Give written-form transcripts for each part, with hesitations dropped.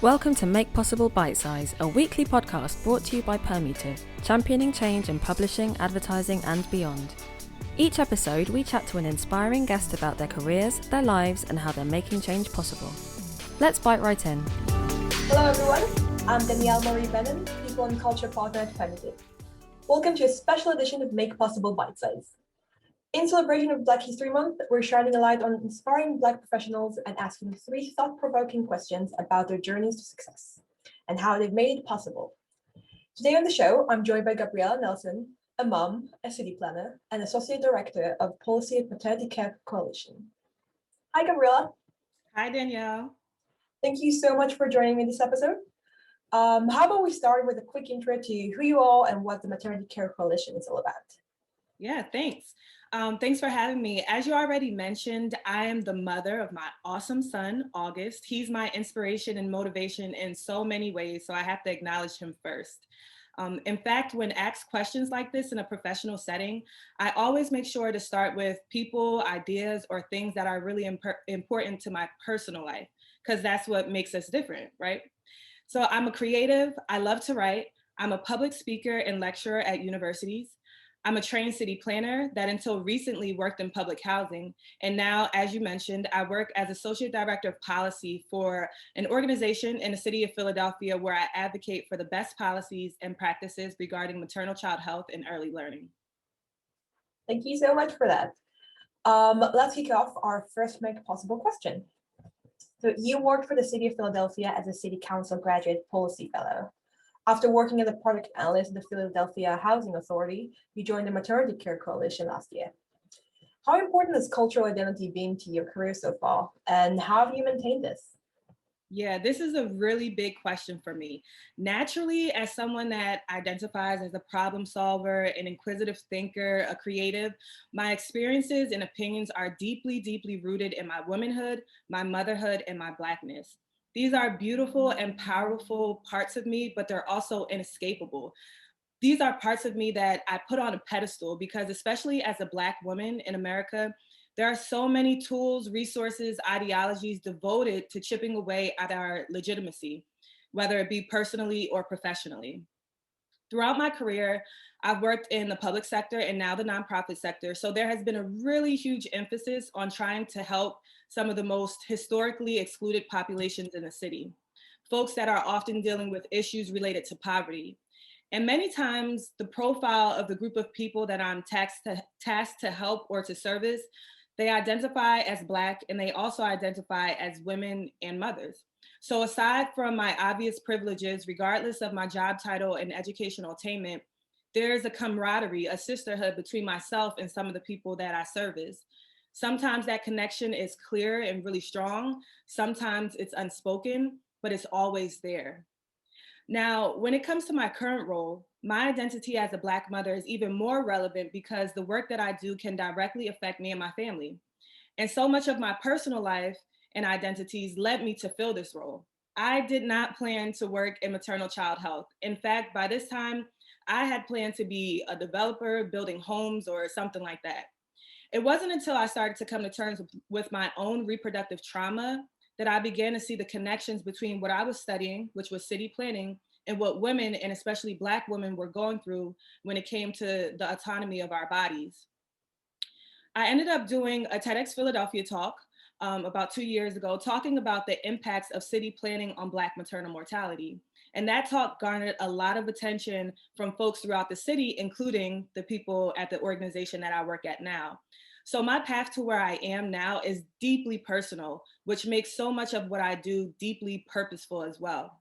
Welcome to Make Possible Bitesize, a weekly podcast brought to you by Permutive, championing change in publishing, advertising, and beyond. Each episode, we chat to an inspiring guest about their careers, their lives, and how they're making change possible. Let's bite right in. Hello everyone, I'm Danielle Marie Bennon, People and Culture Partner at Permutive. Welcome to a special edition of Make Possible Bitesize. In celebration of Black History Month, we're shining a light on inspiring Black professionals and asking 3 thought-provoking questions about their journeys to success and how they've made it possible. Today on the show, I'm joined by Gabriella Nelson, a mom, a city planner, and Associate Director of Policy at Maternity Care Coalition. Hi, Gabriella. Hi, Danielle. Thank you so much for joining me this episode. How about we start with a quick intro to who you are and what the Maternity Care Coalition is all about? Yeah, thanks. Thanks for having me. As you already mentioned, I am the mother of my awesome son, August. He's my inspiration and motivation in so many ways, so I have to acknowledge him first. In fact, when asked questions like this in a professional setting, I always make sure to start with people, ideas, or things that are really important to my personal life, because that's what makes us different, right? So I'm a creative. I love to write. I'm a public speaker and lecturer at universities. I'm a trained city planner that until recently worked in public housing. And now, as you mentioned, I work as Associate Director of Policy for an organization in the city of Philadelphia where I advocate for the best policies and practices regarding maternal child health and early learning. Thank you so much for that. Let's kick off our first Make Possible question. So you worked for the city of Philadelphia as a city council graduate policy fellow. After working as a product analyst at the Philadelphia Housing Authority, you joined the Maternity Care Coalition last year. How important has cultural identity been to your career so far, and how have you maintained this? Yeah, this is a really big question for me. Naturally, as someone that identifies as a problem solver, an inquisitive thinker, a creative, my experiences and opinions are deeply, deeply rooted in my womanhood, my motherhood, and my Blackness. These are beautiful and powerful parts of me, but they're also inescapable. These are parts of me that I put on a pedestal because, especially as a Black woman in America, there are so many tools, resources, ideologies devoted to chipping away at our legitimacy, whether it be personally or professionally. Throughout my career, I've worked in the public sector and now the nonprofit sector. So there has been a really huge emphasis on trying to help some of the most historically excluded populations in the city, folks that are often dealing with issues related to poverty. And many times the profile of the group of people that I'm tasked to help or to service, they identify as Black and they also identify as women and mothers. So aside from my obvious privileges, regardless of my job title and educational attainment, there's a camaraderie, a sisterhood between myself and some of the people that I service. Sometimes that connection is clear and really strong. Sometimes it's unspoken, but it's always there. Now, when it comes to my current role, my identity as a Black mother is even more relevant because the work that I do can directly affect me and my family. And so much of my personal life and identities led me to fill this role. I did not plan to work in maternal child health. In fact, by this time, I had planned to be a developer, building homes or something like that. It wasn't until I started to come to terms with my own reproductive trauma that I began to see the connections between what I was studying, which was city planning, and what women, and especially Black women, were going through when it came to the autonomy of our bodies. I ended up doing a TEDx Philadelphia talk about 2 years ago, talking about the impacts of city planning on Black maternal mortality. And that talk garnered a lot of attention from folks throughout the city, including the people at the organization that I work at now. So my path to where I am now is deeply personal, which makes so much of what I do deeply purposeful as well.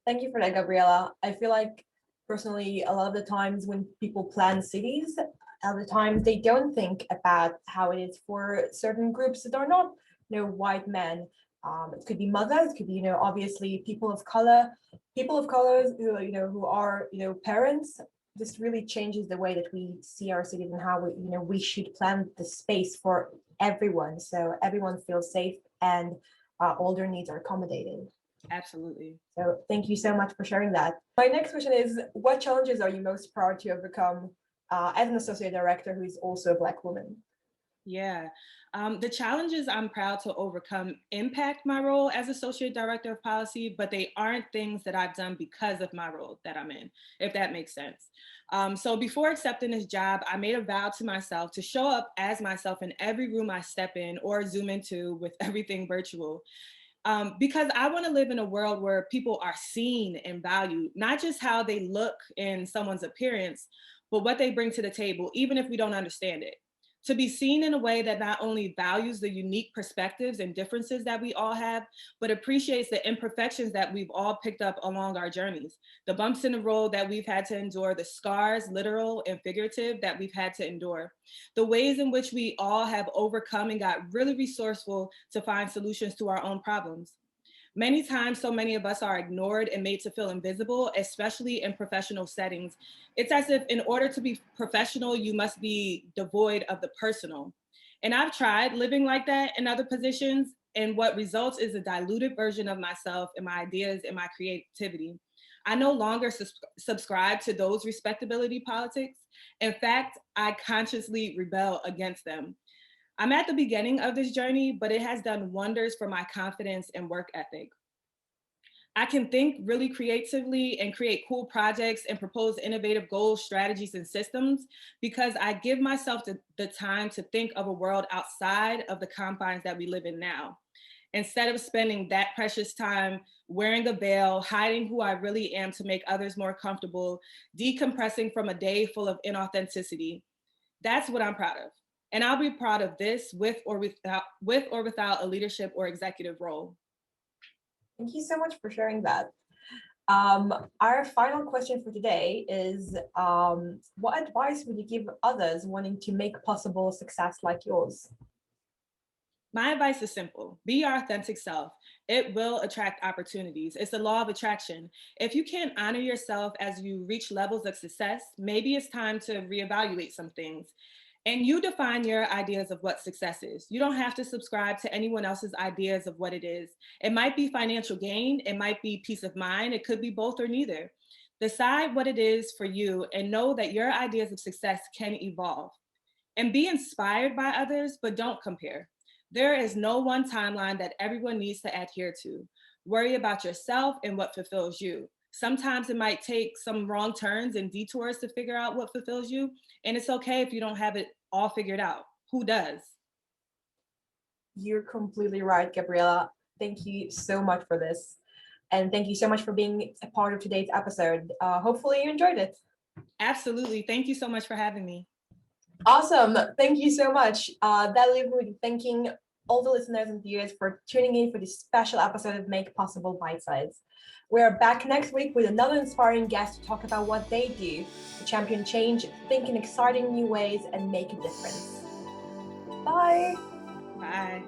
Thank you for that, Gabriella. I feel like personally, a lot of the times when people plan cities, a lot of the times they don't think about how it is for certain groups that are not, white men. It could be mothers, it could be, obviously people of colors who, who are, parents. This really changes the way that we see our cities and how we should plan the space for everyone, so everyone feels safe and all their needs are accommodated. Absolutely. So thank you so much for sharing that. My next question is, what challenges are you most proud to overcome as an associate director who is also a Black woman? Yeah. The challenges I'm proud to overcome impact my role as Associate Director of Policy, but they aren't things that I've done because of my role that I'm in, if that makes sense. So before accepting this job, I made a vow to myself to show up as myself in every room I step in or Zoom into with everything virtual. Because I want to live in a world where people are seen and valued, not just how they look in someone's appearance, but what they bring to the table, even if we don't understand it. To be seen in a way that not only values the unique perspectives and differences that we all have, but appreciates the imperfections that we've all picked up along our journeys, the bumps in the road that we've had to endure, the scars, literal and figurative, that we've had to endure, the ways in which we all have overcome and got really resourceful to find solutions to our own problems. Many times, so many of us are ignored and made to feel invisible, especially in professional settings. It's as if in order to be professional, you must be devoid of the personal. And I've tried living like that in other positions, and what results is a diluted version of myself and my ideas and my creativity. I no longer subscribe to those respectability politics. In fact, I consciously rebel against them. I'm at the beginning of this journey, but it has done wonders for my confidence and work ethic. I can think really creatively and create cool projects and propose innovative goals, strategies, and systems because I give myself the time to think of a world outside of the confines that we live in now. Instead of spending that precious time wearing a veil, hiding who I really am to make others more comfortable, decompressing from a day full of inauthenticity. That's what I'm proud of. And I'll be proud of this with or without a leadership or executive role. Thank you so much for sharing that. Our final question for today is, what advice would you give others wanting to make possible success like yours? My advice is simple: be your authentic self. It will attract opportunities. It's the law of attraction. If you can't honor yourself as you reach levels of success, maybe it's time to reevaluate some things. And you define your ideas of what success is. You don't have to subscribe to anyone else's ideas of what it is. It might be financial gain, it might be peace of mind, it could be both or neither. Decide what it is for you and know that your ideas of success can evolve. And be inspired by others, but don't compare. There is no one timeline that everyone needs to adhere to. Worry about yourself and what fulfills you. Sometimes it might take some wrong turns and detours to figure out what fulfills you. And it's okay if you don't have it all figured out. Who does? You're completely right, Gabriella. Thank you so much for this. And thank you so much for being a part of today's episode. Hopefully you enjoyed it. Absolutely. Thank you so much for having me. Awesome. Thank you so much. That leaves me with thanking all the listeners and viewers for tuning in for this special episode of Make Possible Bitesize. We're back next week with another inspiring guest to talk about what they do to champion change, think in exciting new ways, and make a difference. Bye. Bye.